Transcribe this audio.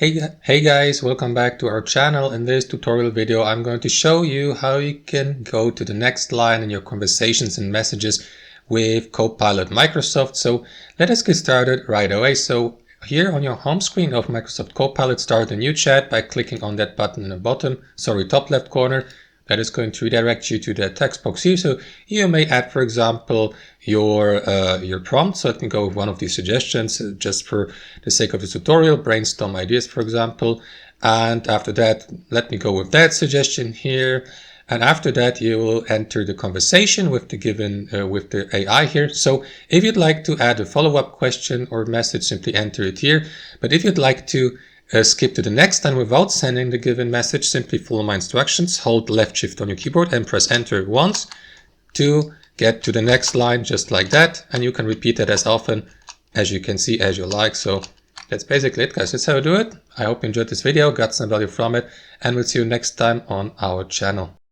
Hey guys, welcome back to our channel. In this tutorial video, I'm going to show you how you can go to the next line in your conversations and messages with Copilot Microsoft. So let us get started right away. So here on your home screen of Microsoft Copilot, start a new chat by clicking on that button in the top left corner. That is going to redirect you to the text box here. So you may add, for example, your prompt. So let me go with one of these suggestions just for the sake of the tutorial, brainstorm ideas, for example. And after that, let me go with that suggestion here. And after that, you will enter the conversation with the given, with the AI here. So if you'd like to add a follow-up question or message, simply enter it here. But if you'd like to skip to the next line without sending the given message, simply follow my instructions, hold left shift on your keyboard and press enter once to get to the next line, just like that. And you can repeat that as often as you can see as you like. So that's basically it, guys. That's how I do it. I hope you enjoyed this video, got some value from it, and we'll see you next time on our channel.